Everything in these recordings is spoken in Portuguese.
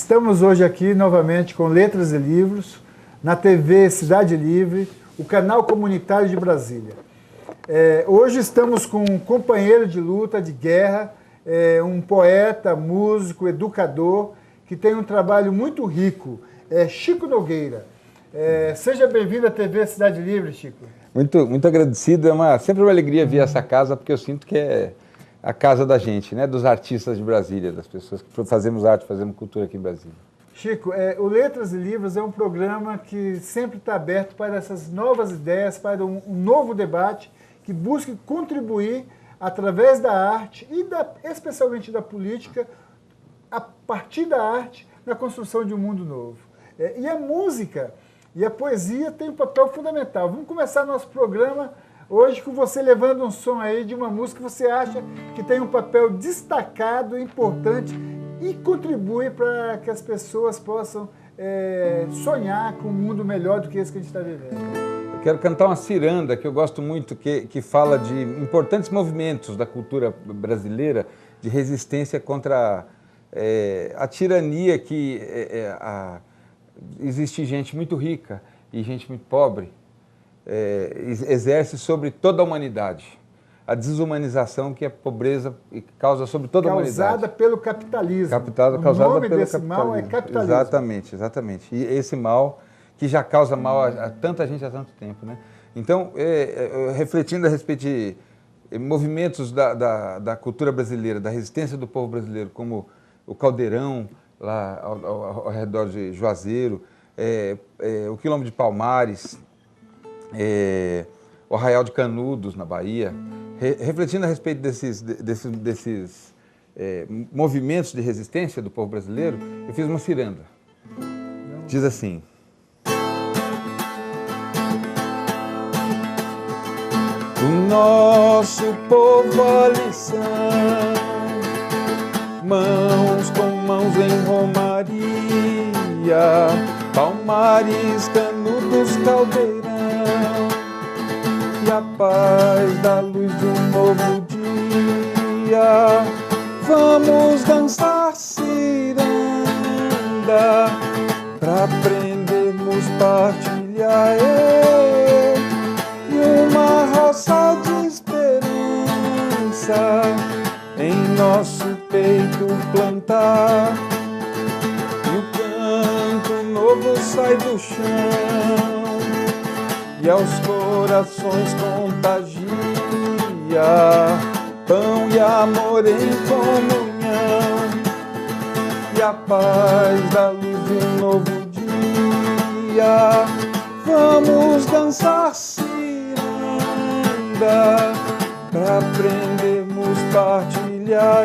Estamos hoje aqui novamente com Letras e Livros, na TV Cidade Livre, o canal comunitário de Brasília. Hoje estamos com um companheiro de luta, de guerra, um poeta, músico, educador, que tem um trabalho muito rico, Chico Nogueira. Seja bem-vindo à TV Cidade Livre, Chico. Muito agradecido, sempre uma alegria vir a essa casa, porque eu sinto que é a casa da gente, né? Dos artistas de Brasília, das pessoas que fazemos arte, fazemos cultura aqui em Brasília. Chico, o Letras e Livros é um programa que sempre está aberto para essas novas ideias, para um novo debate que busque contribuir através da arte e especialmente da política, a partir da arte, na construção de um mundo novo. E a música e a poesia têm um papel fundamental. Vamos começar nosso programa hoje com você levando um som aí de uma música que você acha que tem um papel destacado, importante e contribui para que as pessoas possam sonhar com um mundo melhor do que esse que a gente está vivendo. Eu quero cantar uma ciranda que eu gosto muito, que fala de importantes movimentos da cultura brasileira de resistência contra a tirania que existe gente muito rica e gente muito pobre exerce sobre toda a humanidade. A desumanização que a pobreza causa sobre toda a humanidade. Causada pelo capitalismo. Causada pelo capitalismo. Mal é capitalismo. Exatamente. E esse mal que já causa mal a tanta gente há tanto tempo, né? Então, refletindo a respeito de movimentos da cultura brasileira, da resistência do povo brasileiro, como o Caldeirão, lá ao redor de Juazeiro, o Quilombo de Palmares, o Arraial de Canudos, na Bahia, refletindo a respeito desses movimentos de resistência do povo brasileiro, eu fiz uma ciranda. Diz assim: o nosso povo a lição, mãos com mãos em romaria, Palmares, Canudos, Caldeirão, e a paz da luz de um novo dia. Vamos dançar ciranda pra aprendermos partilhar e uma roça de esperança em nosso peito plantar. E o canto novo sai do chão e aos corações contagia pão e amor em comunhão, e a paz da luz de um novo dia. Vamos dançar ciranda para aprendermos partilhar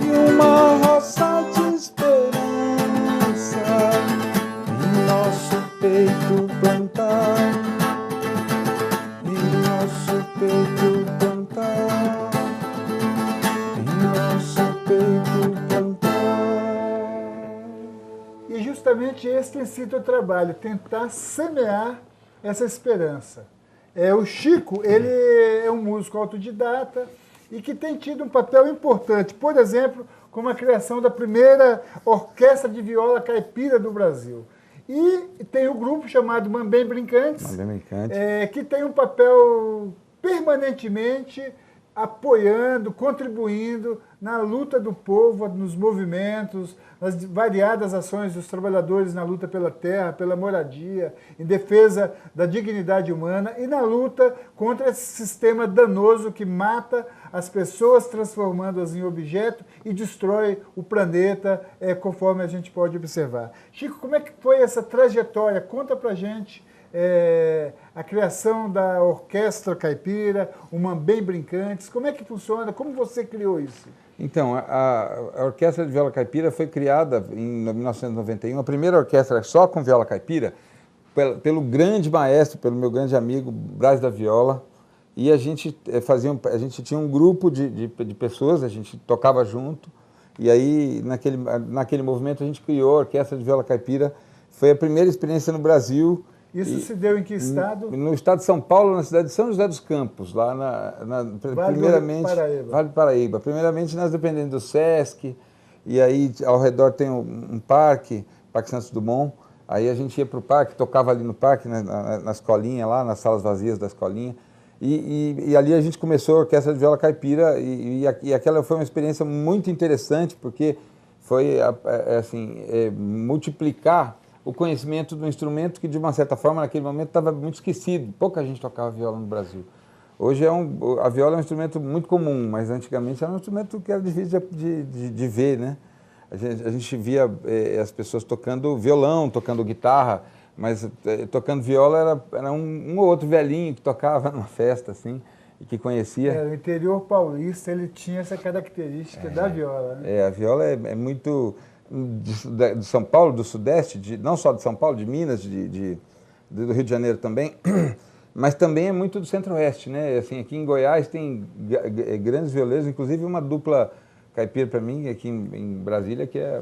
e uma roça de esperança em nosso peito plantar, em nosso peito plantar, em nosso peito plantar. E justamente esse tem sido o trabalho, tentar semear essa esperança. O Chico, ele é um músico autodidata e que tem tido um papel importante, por exemplo, como a criação da primeira orquestra de viola caipira do Brasil. E tem um grupo chamado Mambem Brincantes, que tem um papel permanentemente apoiando, contribuindo na luta do povo, nos movimentos, nas variadas ações dos trabalhadores na luta pela terra, pela moradia, em defesa da dignidade humana e na luta contra esse sistema danoso que mata as pessoas, transformando-as em objeto e destrói o planeta, conforme a gente pode observar. Chico, como é que foi essa trajetória? Conta pra gente a criação da Orquestra Caipira, o Mambem Brincantes, como é que funciona, como você criou isso? Então, a Orquestra de Viola Caipira foi criada em 1991, a primeira orquestra só com viola caipira, pelo grande maestro, pelo meu grande amigo Brás da Viola, e a gente tinha um grupo de pessoas, a gente tocava junto, e aí naquele movimento a gente criou a Orquestra de Viola Caipira, foi a primeira experiência no Brasil. Isso se deu em que estado? No estado de São Paulo, na cidade de São José dos Campos, lá Vale do Paraíba. Vale do Paraíba. Primeiramente nós dependemos do SESC, e aí ao redor tem um parque, Parque Santos Dumont, aí a gente ia para o parque, tocava ali no parque, né, na escolinha lá, nas salas vazias da escolinha, e ali a gente começou a orquestra de viola caipira, e aquela foi uma experiência muito interessante, porque foi assim, multiplicar o conhecimento do instrumento que, de uma certa forma, naquele momento estava muito esquecido. Pouca gente tocava viola no Brasil. Hoje a viola é um instrumento muito comum, mas antigamente era um instrumento que era difícil de ver, né? A gente via as pessoas tocando violão, tocando guitarra, mas tocando viola era um ou outro velhinho que tocava numa festa, assim, e que conhecia. O interior paulista, ele tinha essa característica da viola, né? A viola é muito de São Paulo, do Sudeste, não só de São Paulo, de Minas, do Rio de Janeiro também, mas também é muito do Centro-Oeste, né? Assim, aqui em Goiás tem grandes violeiros, inclusive uma dupla caipira para mim, aqui em Brasília, que é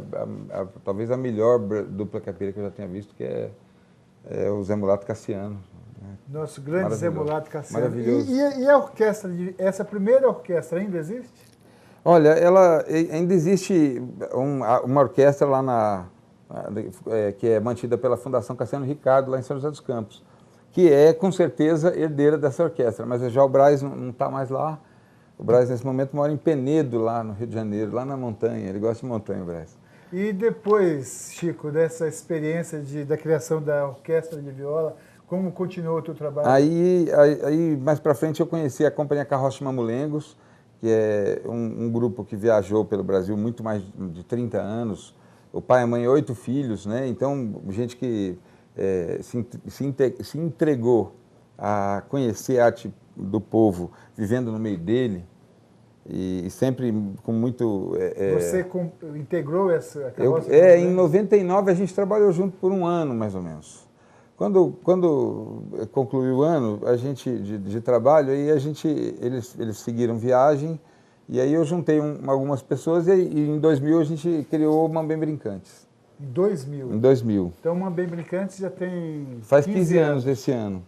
talvez a melhor dupla caipira que eu já tenha visto, que é o Zé Mulato Cassiano. Nosso grande Zé Mulato Cassiano. Maravilhoso. E a orquestra, essa primeira orquestra ainda existe? Olha, ainda existe uma orquestra lá que é mantida pela Fundação Cassiano Ricardo, lá em São José dos Campos, que é, com certeza, herdeira dessa orquestra, mas já o Brás não está mais lá. O Brás, nesse momento, mora em Penedo, lá no Rio de Janeiro, lá na montanha. Ele gosta de montanha, o Brás. E depois, Chico, dessa experiência da criação da orquestra de viola, como continuou o teu trabalho? Aí mais para frente, eu conheci a Companhia Carroça de Mamulengos, que é um grupo que viajou pelo Brasil muito mais de 30 anos. O pai e a mãe, 8 filhos, né? Então, gente que se entregou a conhecer a arte do povo, vivendo no meio dele, e sempre com muito... Você integrou essa carroça? Em 99 a gente trabalhou junto por um ano, mais ou menos. Quando concluiu o ano, a gente de trabalho, aí eles seguiram viagem, e aí eu juntei algumas pessoas, e em 2000 a gente criou o Mambem Brincantes. Em 2000? Em 2000. Então o Mambem Brincantes já tem Faz 15 anos esse ano.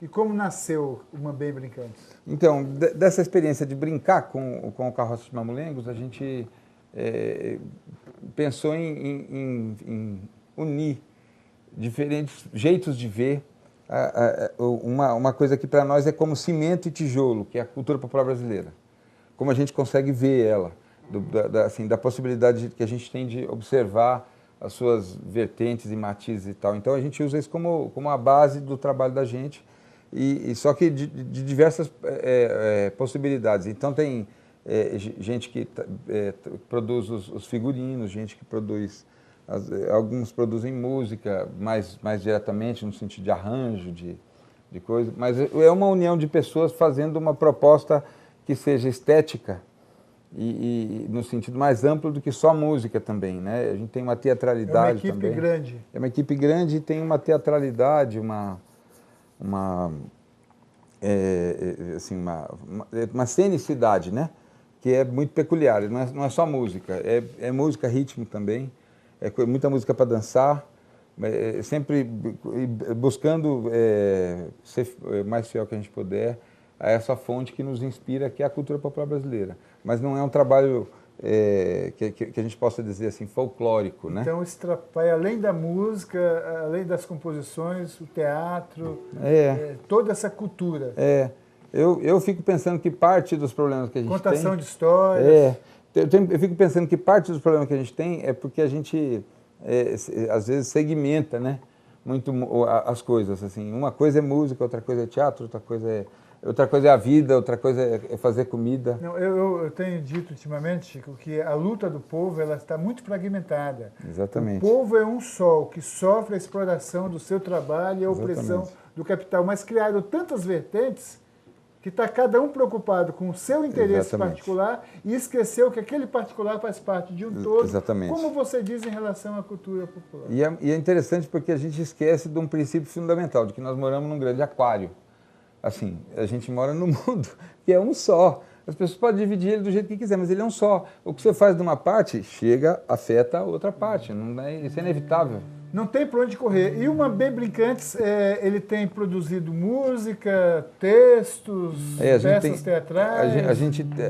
E como nasceu o Mambem Brincantes? Então, dessa experiência de brincar com o Carroça de Mamulengos, a gente pensou em unir diferentes jeitos de ver uma coisa que para nós é como cimento e tijolo, que é a cultura popular brasileira. Como a gente consegue ver ela, da possibilidade que a gente tem de observar as suas vertentes e matizes e tal. Então a gente usa isso como a base do trabalho da gente, só que de diversas possibilidades. Então tem gente que produz os figurinos, gente que produz... Alguns produzem música mais diretamente, no sentido de arranjo, de coisa, mas é uma união de pessoas fazendo uma proposta que seja estética e no sentido mais amplo do que só música também, né? A gente tem uma teatralidade também. É uma equipe grande. É uma equipe grande e tem uma teatralidade, uma cenicidade, né? Que é muito peculiar, não é só música, é música, ritmo também. Muita música para dançar, sempre buscando ser o mais fiel que a gente puder a essa fonte que nos inspira, que é a cultura popular brasileira. Mas não é um trabalho que a gente possa dizer assim, folclórico, né? Então, vai além da música, além das composições, o teatro, toda essa cultura. Eu fico pensando que parte dos problemas que a gente Contação de histórias. Eu fico pensando que parte dos problemas que a gente tem é porque a gente, às vezes, segmenta, né, muito as coisas. Assim. Uma coisa é música, outra coisa é teatro, outra coisa é a vida, outra coisa é fazer comida. Não, eu tenho dito ultimamente, Chico, que a luta do povo ela está muito fragmentada. Exatamente. O povo é um só, que sofre a exploração do seu trabalho e a opressão do capital, mas criaram tantas vertentes que está cada um preocupado com o seu interesse particular e esqueceu que aquele particular faz parte de um todo, como você diz em relação à cultura popular. E é interessante porque a gente esquece de um princípio fundamental, de que nós moramos num grande aquário. Assim, a gente mora no mundo, que é um só. As pessoas podem dividir ele do jeito que quiser, mas ele é um só. O que você faz de uma parte, afeta a outra parte. Isso é inevitável. Não tem por onde correr. E o Mambem Brincantes, ele tem produzido música, textos, peças teatrais?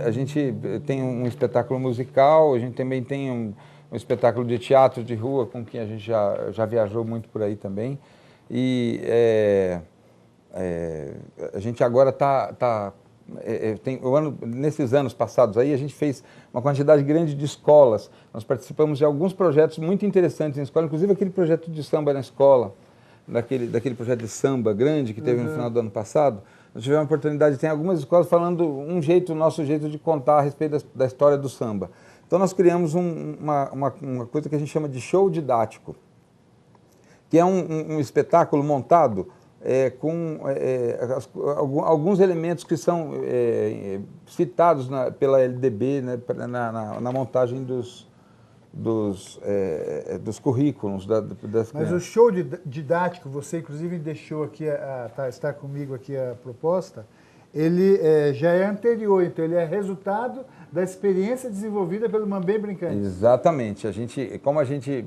A gente tem um espetáculo musical, a gente também tem um espetáculo de teatro de rua com quem a gente já viajou muito por aí também. E a gente agora nesses anos passados aí, a gente fez uma quantidade grande de escolas. Nós participamos de alguns projetos muito interessantes em escola, inclusive aquele projeto de samba na escola, daquele projeto de samba grande que teve no final do ano passado. Nós tivemos a oportunidade, tem algumas escolas falando o nosso jeito de contar a respeito da história do samba. Então nós criamos uma coisa que a gente chama de show didático, que é um espetáculo montado com alguns elementos que são citados pela LDB, né, na montagem dos currículos das crianças. Mas o show didático, você inclusive deixou aqui, está comigo aqui a proposta, ele já é anterior, então ele é resultado da experiência desenvolvida pelo Mambembe Brincante. Exatamente. Como a gente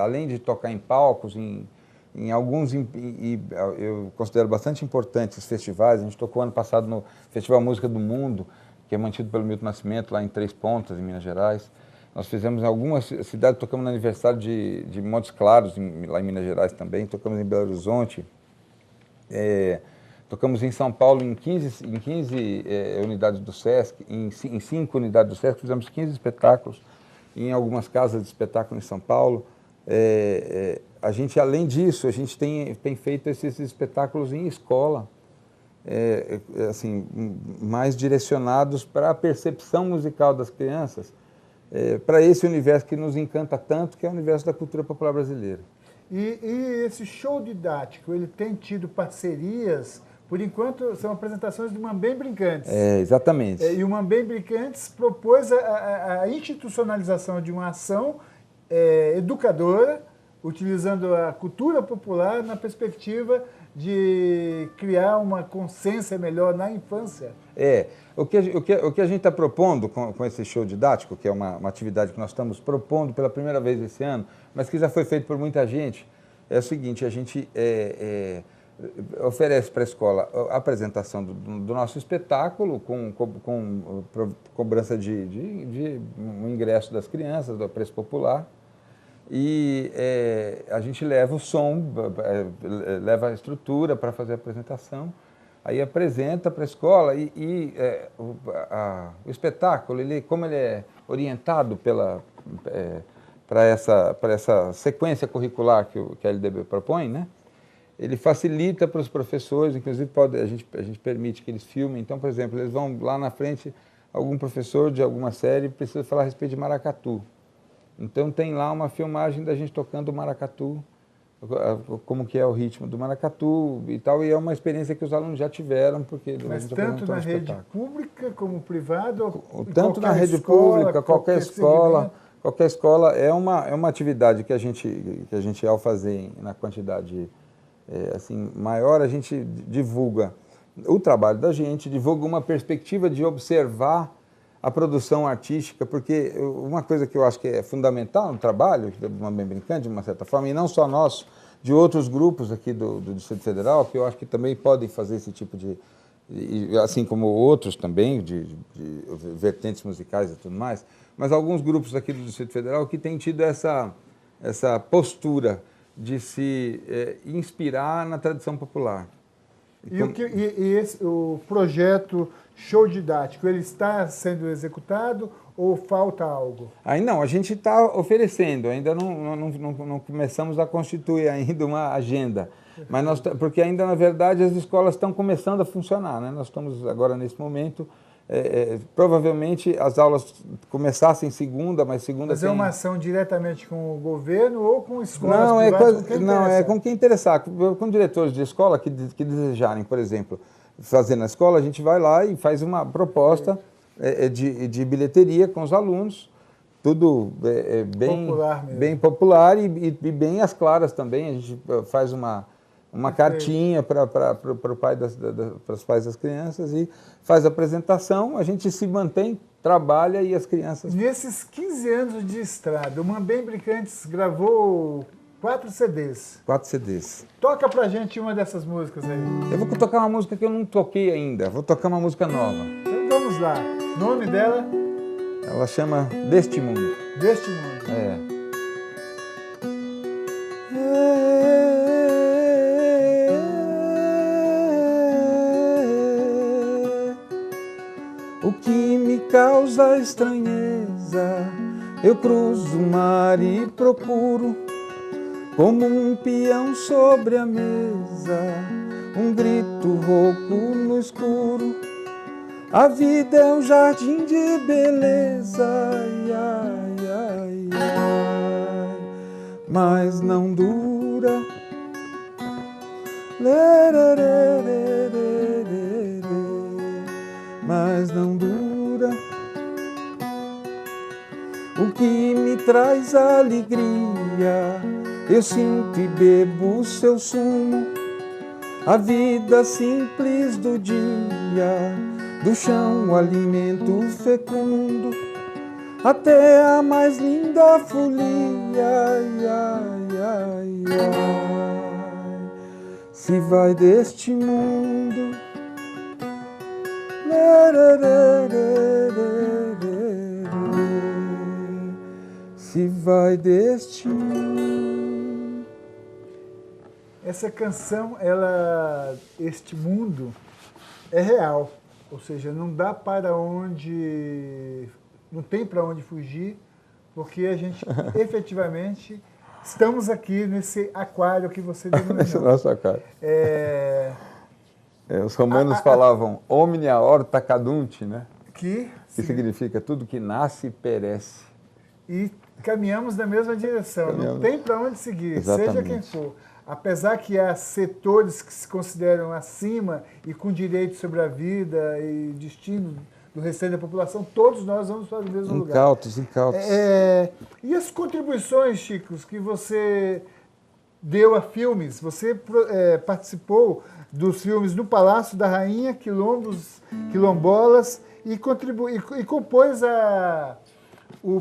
além de tocar em palcos, em alguns, eu considero bastante importantes os festivais. A gente tocou ano passado no Festival Música do Mundo, que é mantido pelo Milton Nascimento, lá em Três Pontas, em Minas Gerais. Nós fizemos em algumas cidades, tocamos no aniversário de Montes Claros, lá em Minas Gerais também, tocamos em Belo Horizonte, tocamos em São Paulo em 15 unidades do SESC, em 5 unidades do SESC, fizemos 15 espetáculos em algumas casas de espetáculo em São Paulo. A gente, além disso, a gente tem feito esses espetáculos em escola, assim, mais direcionados para a percepção musical das crianças, para esse universo que nos encanta tanto, que é o universo da cultura popular brasileira. E esse show didático, ele tem tido parcerias, por enquanto são apresentações do Mambembe Brincantes. Exatamente. E o Mambembe Brincantes propôs a institucionalização de uma ação educadora, utilizando a cultura popular na perspectiva de criar uma consciência melhor na infância. O que a gente está propondo com esse show didático, que é uma atividade que nós estamos propondo pela primeira vez esse ano, mas que já foi feito por muita gente, é o seguinte: a gente oferece para a escola a apresentação do nosso espetáculo com cobrança de um ingresso das crianças, do preço popular. E a gente leva o som, leva a estrutura para fazer a apresentação, aí apresenta para a escola o espetáculo, como ele é orientado para essa sequência curricular que a LDB propõe, né? Ele facilita para os professores, inclusive a gente permite que eles filmem. Então, por exemplo, eles vão lá na frente, algum professor de alguma série precisa falar a respeito de maracatu. Então tem lá uma filmagem da gente tocando o maracatu, como que é o ritmo do maracatu e tal, e é uma experiência que os alunos já tiveram, porque... Mas tanto na rede pública como privada? Tanto na rede pública, qualquer escola, é uma atividade que a gente ao fazer na quantidade assim, maior, a gente divulga o trabalho da gente, divulga uma perspectiva de observar a produção artística, porque uma coisa que eu acho que é fundamental no trabalho do Mambembe Brincante, de uma certa forma, e não só nosso, de outros grupos aqui do Distrito Federal, que eu acho que também podem fazer esse tipo assim como outros também, de vertentes musicais e tudo mais, mas alguns grupos aqui do Distrito Federal que têm tido essa postura de se inspirar na tradição popular. O projeto Show Didático, ele está sendo executado ou falta algo? Não, a gente está oferecendo, ainda não começamos a constituir ainda uma agenda, mas porque ainda, na verdade, as escolas estão começando a funcionar, né? Nós estamos agora, nesse momento, provavelmente as aulas começassem segunda, mas segunda Mas é uma ação diretamente com o governo ou com escolas privadas? É com quem interessar, com diretores de escola que desejarem, por exemplo, fazer na escola, a gente vai lá e faz uma proposta de bilheteria com os alunos, tudo bem popular e bem às claras também. A gente faz uma cartinha para os pais das crianças e faz a apresentação, a gente se mantém, trabalha e as crianças... Nesses 15 anos de estrada, o Mambembe Brincantes gravou 4 CDs. 4 CDs. Toca pra gente uma dessas músicas aí. Eu vou tocar uma música que eu não toquei ainda, vou tocar uma música nova. Então vamos lá. Nome dela? Ela chama Deste Mundo. Deste Mundo. É. O que me causa estranheza, eu cruzo o mar e procuro, como um peão sobre a mesa, um grito rouco no escuro. A vida é um jardim de beleza, ai, ai, ai, ai, mas não dura. Mas não dura. O que me traz alegria, eu sinto e bebo seu sumo. A vida simples do dia, do chão o alimento fecundo, até a mais linda folia, ai, ai, ai, ai, se vai deste mundo. Se vai deste mundo. Essa canção, este mundo é real, ou seja, não dá para onde, não tem para onde fugir, porque a gente efetivamente estamos aqui nesse aquário que você denominou. Esse é o nosso aquário. Os romanos falavam omnia horta cadunt, né? Que significa tudo que nasce perece. E caminhamos na mesma direção, não tem para onde seguir, exatamente, seja quem for. Apesar que há setores que se consideram acima e com direito sobre a vida e destino do restante da população, todos nós vamos para o mesmo lugar. Incautos. E as contribuições, Chico, que você deu a filmes? Você participou dos filmes No Palácio da Rainha, Quilombos, Quilombolas, e compôs o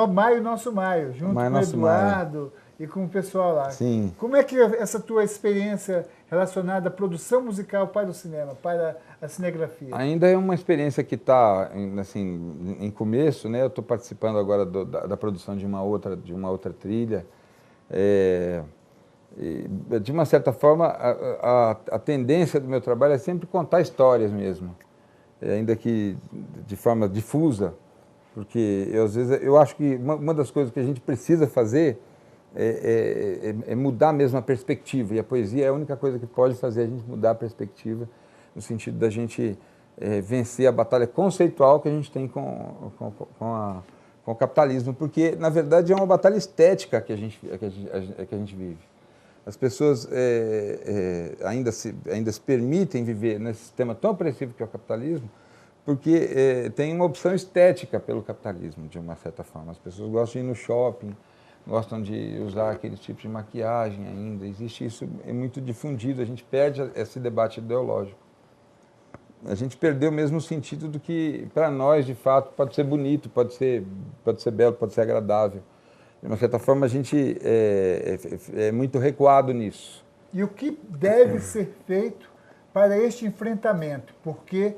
Maio Nosso Maio, junto com o Eduardo e com o pessoal lá. Sim. Como é que é essa tua experiência relacionada à produção musical para o cinema, para a cinegrafia? Ainda é uma experiência que está assim, em começo, né? Eu estou participando agora da produção de uma outra trilha. De uma certa forma, a tendência do meu trabalho é sempre contar histórias mesmo, ainda que de forma difusa, porque às vezes eu acho que uma das coisas que a gente precisa fazer é mudar mesmo a perspectiva, e a poesia é a única coisa que pode fazer a gente mudar a perspectiva, no sentido da gente vencer a batalha conceitual que a gente tem com o capitalismo, porque, na verdade, é uma batalha estética que a gente vive. As pessoas ainda se permitem viver nesse sistema tão opressivo que é o capitalismo, porque tem uma opção estética pelo capitalismo, de uma certa forma. As pessoas gostam de ir no shopping, gostam de usar aquele tipo de maquiagem ainda. Existe isso, é muito difundido, a gente perde esse debate ideológico. A gente perdeu mesmo o sentido do que, para nós, de fato, pode ser bonito, pode ser belo, pode ser agradável. De uma certa forma, a gente é muito recuado nisso. E o que deve ser feito para este enfrentamento? Porque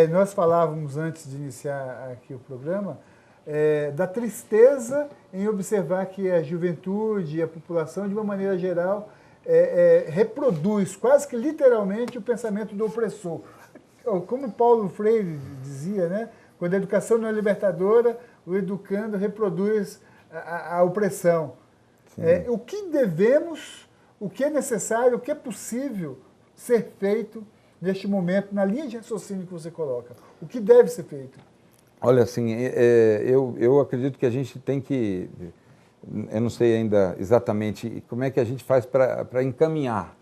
nós falávamos, antes de iniciar aqui o programa, da tristeza em observar que a juventude e a população, de uma maneira geral, reproduz quase que literalmente o pensamento do opressor. Como Paulo Freire dizia, né? Quando a educação não é libertadora, o educando reproduz a opressão. O que devemos, o que é necessário, o que é possível ser feito neste momento, na linha de raciocínio que você coloca? O que deve ser feito? Olha, assim, eu acredito que a gente tem que, eu não sei ainda exatamente como é que a gente faz para encaminhar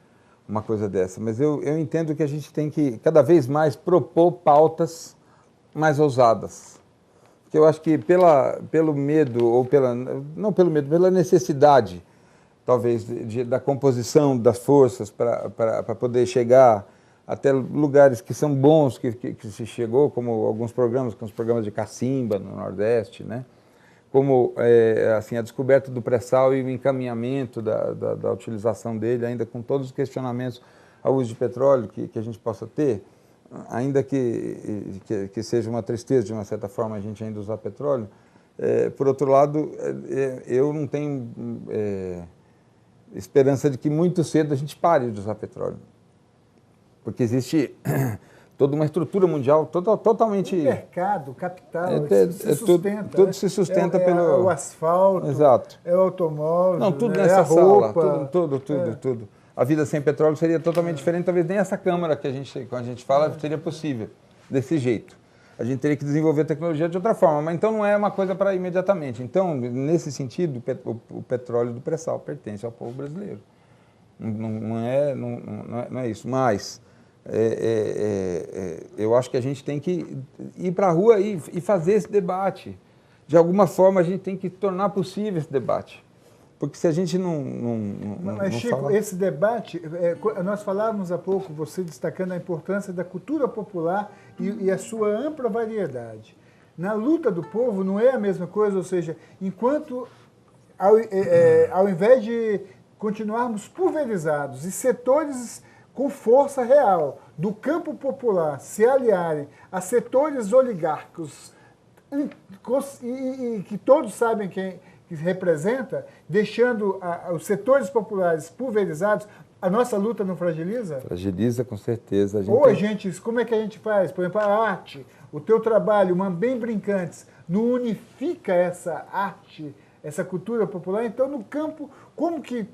uma coisa dessa, mas eu entendo que a gente tem que cada vez mais propor pautas mais ousadas. Porque eu acho que pelo medo, ou não pelo medo, pela necessidade, talvez, da composição das forças para poder chegar até lugares que são bons, que se chegou, como alguns programas, como os programas de cacimba no Nordeste, né? Como assim, a descoberta do pré-sal e o encaminhamento da utilização dele, ainda com todos os questionamentos ao uso de petróleo que a gente possa ter. ainda que seja uma tristeza, de uma certa forma, a gente ainda usar petróleo, por outro lado, eu não tenho esperança de que muito cedo a gente pare de usar petróleo. Porque existe toda uma estrutura mundial totalmente... O mercado, o capital, se sustenta. Tudo se sustenta pelo... o asfalto, exato. É o automóvel, não, tudo né? nessa a roupa. sala, tudo. A vida sem petróleo seria totalmente diferente, talvez nem essa câmara que quando a gente fala, seria possível, desse jeito. A gente teria que desenvolver a tecnologia de outra forma, mas então não é uma coisa para imediatamente. Então, nesse sentido, o petróleo do pré-sal pertence ao povo brasileiro. Não é isso, mas eu acho que a gente tem que ir para a rua e fazer esse debate. De alguma forma, a gente tem que tornar possível esse debate. Porque se a gente Mas, Chico, esse debate, nós falávamos há pouco, você destacando a importância da cultura popular e a sua ampla variedade. Na luta do povo não é a mesma coisa, ou seja, enquanto, ao invés de continuarmos pulverizados e setores com força real do campo popular se aliarem a setores oligárquicos e que todos sabem quem que representa, deixando os setores populares pulverizados, a nossa luta não fragiliza? Fragiliza, com certeza. Como é que a gente faz? Por exemplo, a arte, o teu trabalho, Mambem Brincantes, não unifica essa arte, essa cultura popular? Então, no campo, como que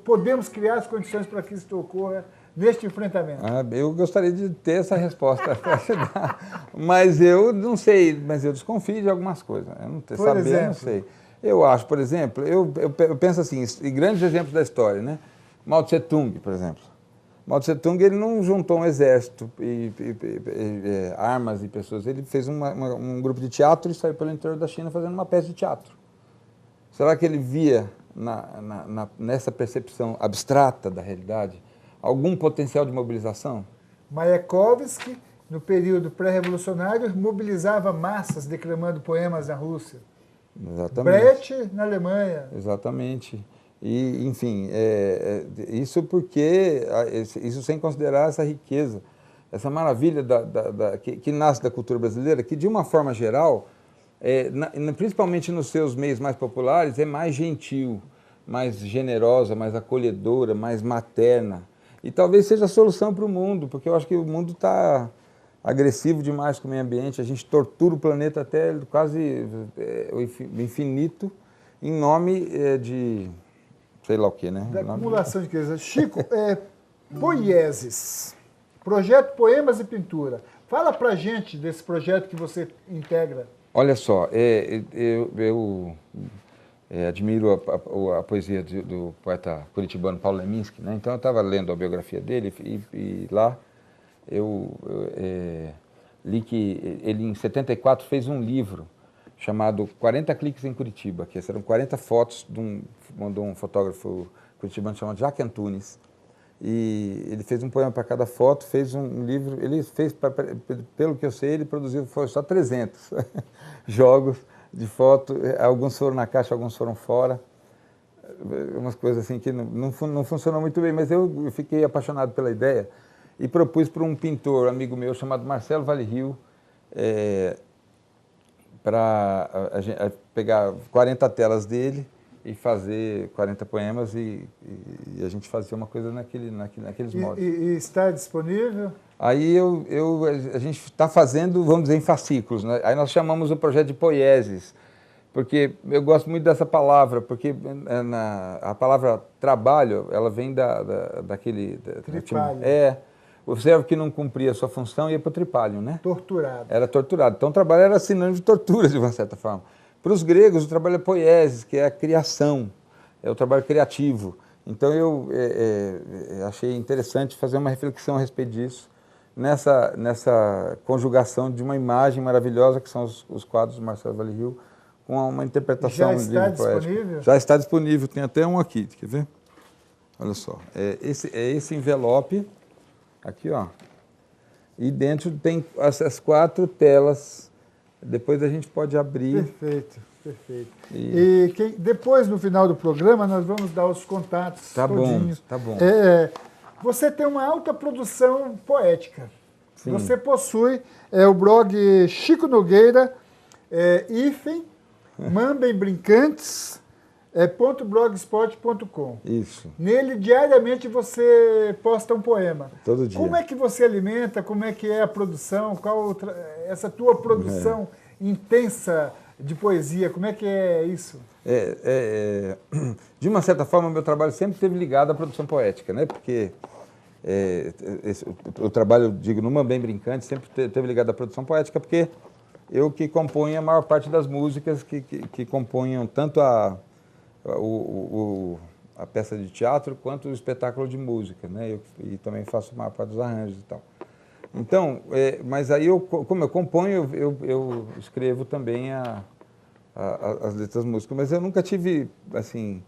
podemos criar as condições para que isso ocorra neste enfrentamento? Eu gostaria de ter essa resposta para te dar, mas eu não sei, mas eu desconfio de algumas coisas. Eu não sei. Eu acho, por exemplo, eu penso assim, em grandes exemplos da história, né? Mao Tse Tung, por exemplo. Mao Tse Tung, ele não juntou um exército, armas e pessoas, ele fez um grupo de teatro e saiu pelo interior da China fazendo uma peça de teatro. Será que ele via nessa percepção abstrata da realidade algum potencial de mobilização? Mayakovsky, no período pré-revolucionário, mobilizava massas declamando poemas na Rússia. Exatamente. Brecht, na Alemanha. Exatamente. E, enfim, isso porque, isso sem considerar essa riqueza, essa maravilha que nasce da cultura brasileira, que de uma forma geral, principalmente nos seus meios mais populares, é mais gentil, mais generosa, mais acolhedora, mais materna. E talvez seja a solução para o mundo, porque eu acho que o mundo está agressivo demais com o meio ambiente, a gente tortura o planeta até quase o infinito, em nome de sei lá o que, né? Da acumulação de riqueza. Chico, Poieses, projeto Poemas e Pintura. Fala pra gente desse projeto que você integra. Olha só, eu admiro a poesia do poeta curitibano Paulo Leminski, né? Então eu estava lendo a biografia dele e lá eu li que ele em 74 fez um livro chamado 40 cliques em Curitiba, que eram 40 fotos mandou um fotógrafo curitibano chamado Jacques Antunes. E ele fez um poema para cada foto, fez um livro, ele fez, pelo que eu sei, ele produziu, foi só 300 jogos de foto, alguns foram na caixa, alguns foram fora, umas coisas assim que não funcionou muito bem, mas eu fiquei apaixonado pela ideia e propus para um pintor, amigo meu, chamado Marcelo Vale Rio, para pegar 40 telas dele e fazer 40 poemas e a gente fazia uma coisa naqueles modos. E está disponível? Aí a gente está fazendo, vamos dizer, em fascículos, né? Aí nós chamamos o projeto de Poieses, porque eu gosto muito dessa palavra, porque a palavra trabalho, ela vem daquele... Tripalho. O servo que não cumpria a sua função ia para o tripalho, né? Torturado. Era torturado. Então o trabalho era sinônimo de tortura, de uma certa forma. Para os gregos, o trabalho é poiesis, que é a criação, é o trabalho criativo. Então eu achei interessante fazer uma reflexão a respeito disso, nessa conjugação de uma imagem maravilhosa, que são os quadros do Marcelo Vale Rio, com uma interpretação de livro poético. Já está disponível? Já está disponível, tem até um aqui, quer ver? Olha só, esse envelope, aqui ó, e dentro tem essas 4 telas. Depois a gente pode abrir. Perfeito, perfeito. E depois, no final do programa, nós vamos dar os contatos todinhos. Tá bom. Você tem uma alta produção poética. Sim. Você possui o blog Chico Nogueira, hífen, mambembrincantes.blogspot.com. Isso. Nele, diariamente, você posta um poema. Todo dia. Como é que você alimenta? Como é que é a produção? Essa tua produção intensa de poesia, como é que é isso? De uma certa forma, o meu trabalho sempre esteve ligado à produção poética, né? Porque o trabalho, digo, no Mambem Brincante, sempre esteve ligado à produção poética, porque eu que componho a maior parte das músicas que componham tanto a peça de teatro quanto o espetáculo de música, né? E também faço a maior parte dos arranjos e tal. Então, mas aí, como eu componho, eu escrevo também as letras músicas, mas eu nunca tive, assim,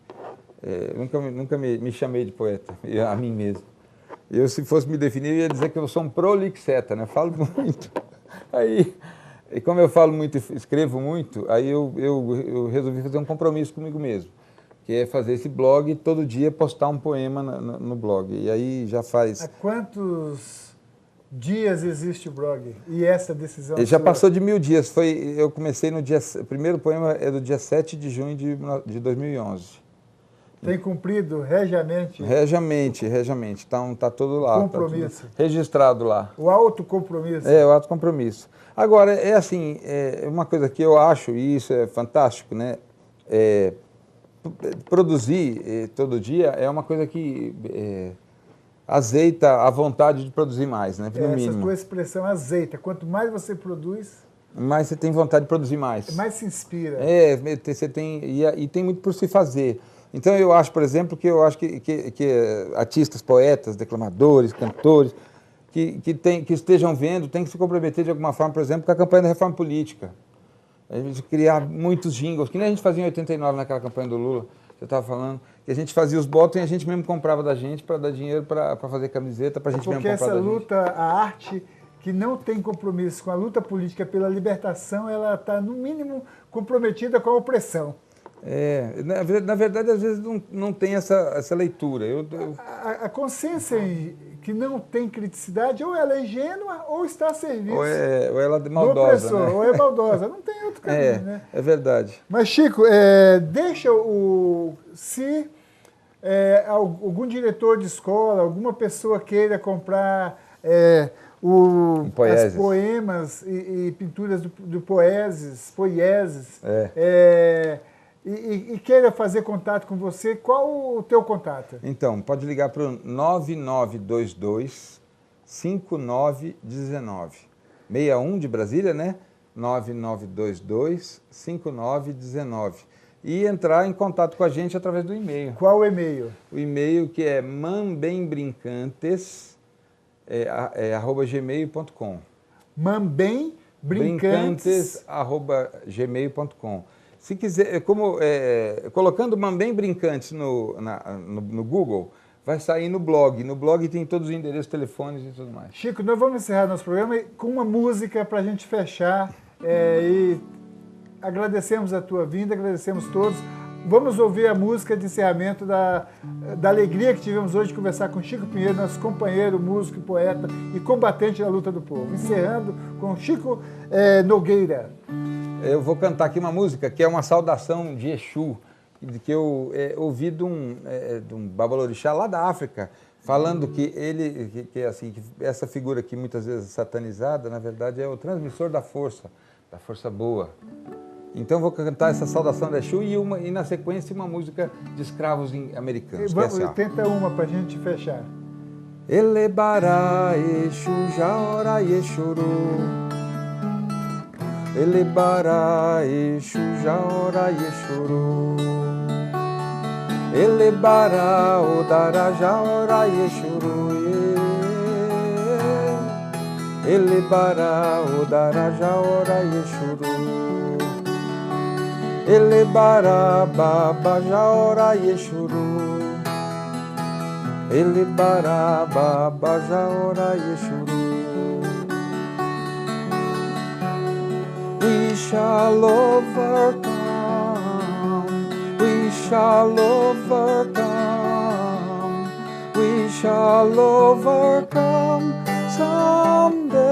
nunca me chamei de poeta, a mim mesmo. Eu, se fosse me definir, eu ia dizer que eu sou um prolixeta, né? Falo muito. Aí, e como eu falo muito e escrevo muito, aí eu resolvi fazer um compromisso comigo mesmo, que é fazer esse blog e todo dia postar um poema no blog. E aí já faz... Há quantos dias existe o blog? E essa decisão? Já passou de 1000 dias. Eu comecei no dia... O primeiro poema é do dia 7 de junho de 2011. Tem cumprido regiamente? Regiamente. Então está tudo lá. Compromisso. Tá tudo registrado lá. O autocompromisso. O autocompromisso. Agora, assim, uma coisa que eu acho, e isso é fantástico, né? Produzir todo dia é uma coisa que azeita a vontade de produzir mais, né? No mínimo. Essa tua expressão azeita. Quanto mais você produz, mais você tem vontade de produzir mais. Mais se inspira. Você tem, e tem muito por se fazer. Então eu acho, por exemplo, que artistas, poetas, declamadores, cantores, que estejam vendo, tem que se comprometer de alguma forma, por exemplo, com a campanha da reforma política. A gente criar muitos jingles, que nem a gente fazia em 89 naquela campanha do Lula, você estava falando, que a gente fazia os botões e a gente mesmo comprava da gente para dar dinheiro para fazer camiseta, para a gente mesmo comprar da gente. Porque essa luta, a arte que não tem compromisso com a luta política pela libertação, ela está, no mínimo, comprometida com a opressão. Na verdade, às vezes não tem essa leitura. A consciência que não tem criticidade, ou ela é ingênua, ou está a serviço. Ou ela é maldosa. Né? Ou é maldosa. Não tem outro caminho, né? É verdade. Mas, Chico, deixa se algum diretor de escola, alguma pessoa queira comprar as poemas e pinturas do Poieses, e queira fazer contato com você, qual o teu contato? Então, pode ligar para o 9922-5919. 61 de Brasília, né? 9922-5919. E entrar em contato com a gente através do e-mail. Qual o e-mail? O e-mail que é mambembrincantes@gmail.com. mambembrincantes@gmail.com. Se quiser, colocando Mambem Brincantes no Google, vai sair no blog. No blog tem todos os endereços, telefones e tudo mais. Chico, nós vamos encerrar nosso programa com uma música para a gente fechar. E agradecemos a tua vinda, agradecemos todos. Vamos ouvir a música de encerramento da alegria que tivemos hoje de conversar com Chico Pinheiro, nosso companheiro, músico, poeta e combatente da luta do povo. Encerrando com Chico Nogueira. Eu vou cantar aqui uma música que é uma saudação de Exu, que eu ouvi de um babalorixá lá da África, falando que essa figura aqui, muitas vezes satanizada, na verdade é o transmissor da força boa. Então vou cantar essa saudação de Exu e na sequência uma música de escravos americanos. Tenta uma para a gente fechar. Elebará Exu Jaora Yeshuru. Elebará Exu Jaora Yeshuru. Elebará Odara Jaora Yeshuru. Elebará Odara Jaora Yeshuru. Elebará Baba Jaora Yeshuru. Elebará Baba Jaora Yeshuru. We shall overcome, we shall overcome, we shall overcome someday.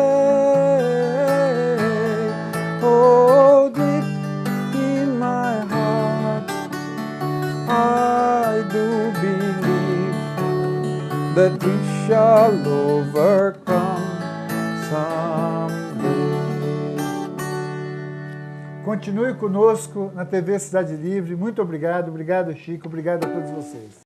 that we shall overcome someday. Continue conosco na TV Cidade Livre. Muito obrigado. Obrigado, Chico. Obrigado a todos vocês.